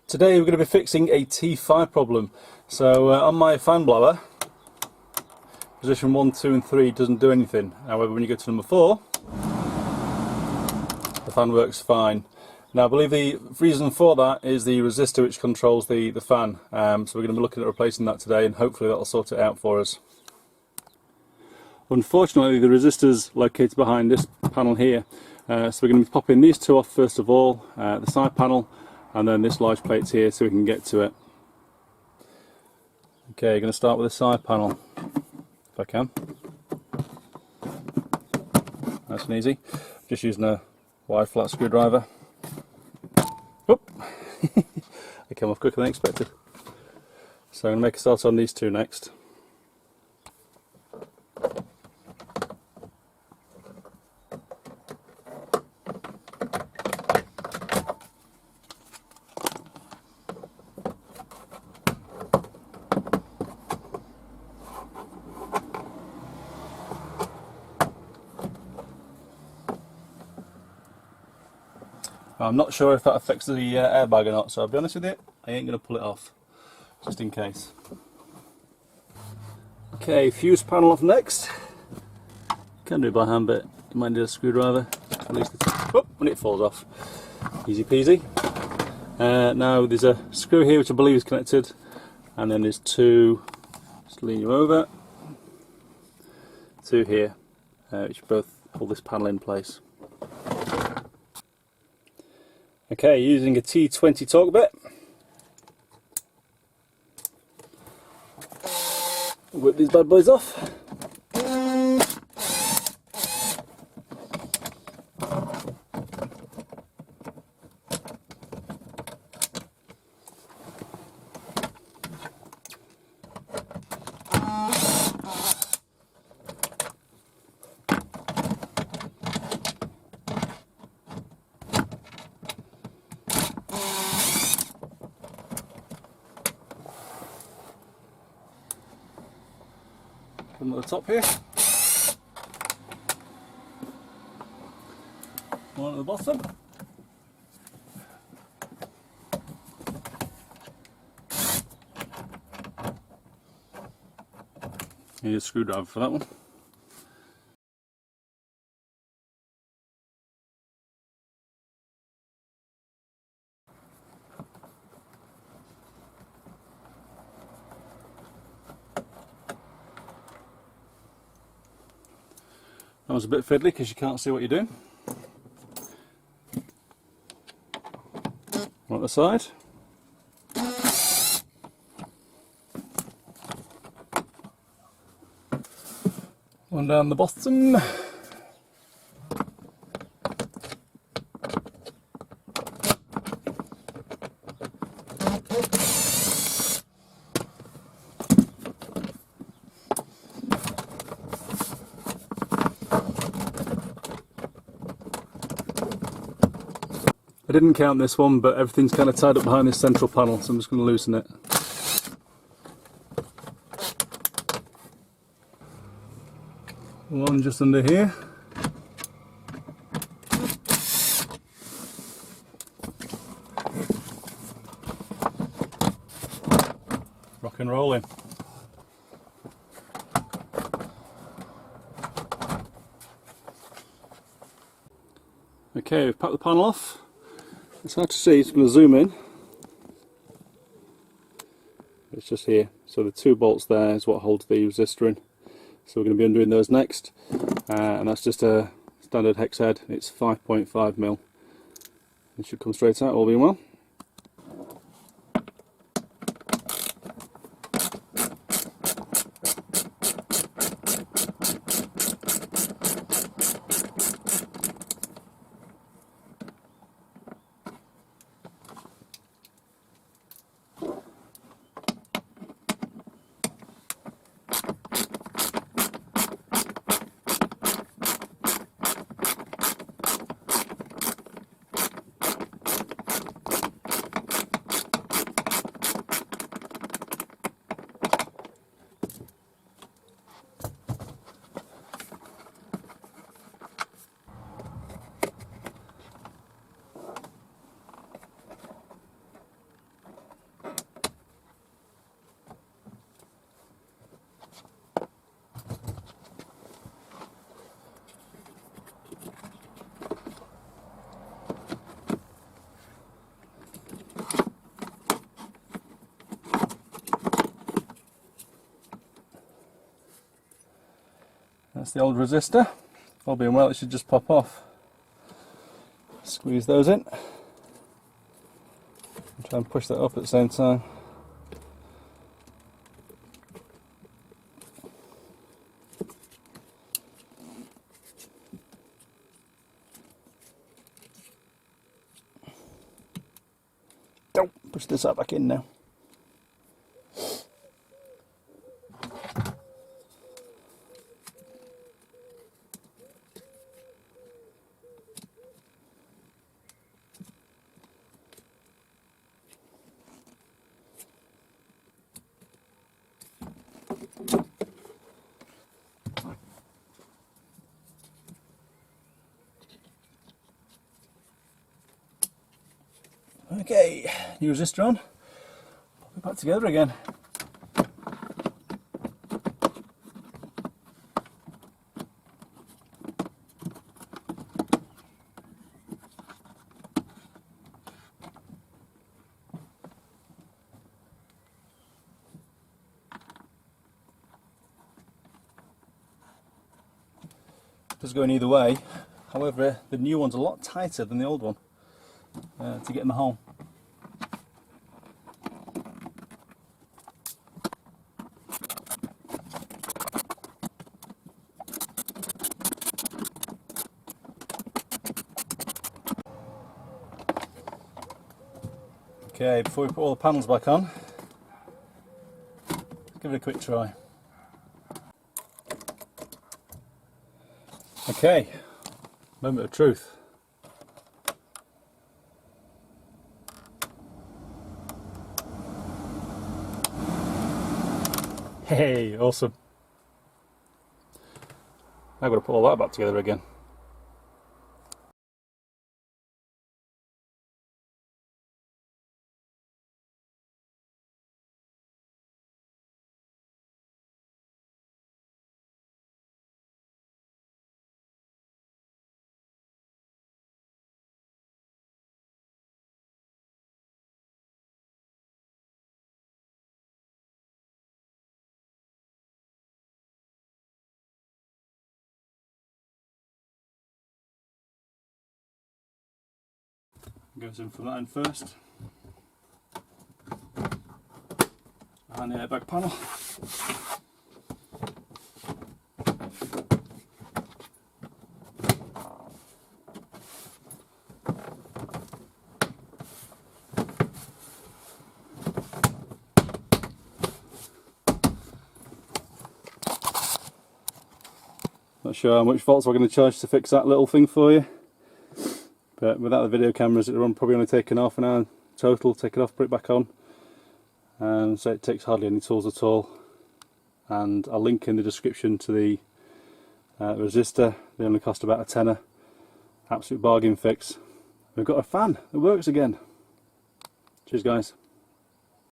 Today we're going to be fixing a T5 problem. So on my fan blower, position 1, 2 and 3 doesn't do anything. However, when you go to number 4, the fan works fine. Now I believe the reason for that is the resistor which controls the fan. So we're going to be looking at replacing that today, and hopefully that'll sort it out for us. Unfortunately, the resistor's located behind this panel here. So we're going to be popping these two off first of all, the side panel, and then this large plate's here so we can get to it. Okay, going to start with the side panel, if I can. Nice and easy. Just using a wide flat screwdriver. Oop! They came off quicker than expected. So I'm going to make a start on these two next. I'm not sure if that affects the airbag or not, so I'll be honest with you, I ain't going to pull it off, just in case. Okay, fuse panel off next. Can do it by hand, but you might need a screwdriver, at least when it falls off. Easy peasy. Now there's a screw here which I believe is connected, and then there's two, just lean you over, two here, which both hold this panel in place. Okay, using a T20 torque bit, whip these bad boys off. One at the top here, one at the bottom. Need a screwdriver for that one. That was a bit fiddly because you can't see what you're doing. One at the side. One down the bottom. I didn't count this one, but everything's kind of tied up behind this central panel, so I'm just going to loosen it. One just under here. Rock and rolling. Okay, we've packed the panel off. It's hard to see, it's going to zoom in. It's just here. So the two bolts there is what holds the resistor in. So we're going to be undoing those next. And that's just a standard hex head. It's 5.5mm. It should come straight out, all being well. the old resistor. All being well, it should just pop off. Squeeze those in. And try and push that up at the same time. Don't push this up back in now. Okay, new resistor on. Pop it back together again. Does go in either way. However, the new one's a lot tighter than the old one to get in the hole. Okay, before we put all the panels back on, let's give it a quick try. Okay, moment of truth. Hey, awesome. I've got to put all that back together again. Goes in from that end first. And the airbag panel. Not sure how much volts we're going to charge to fix that little thing for you. But without the video cameras, it will probably only take an half an hour total. Take it off, put it back on. So it takes hardly any tools at all. And I'll link in the description to the resistor. They only cost about a tenner. Absolute bargain fix. We've got a fan that works again. Cheers guys.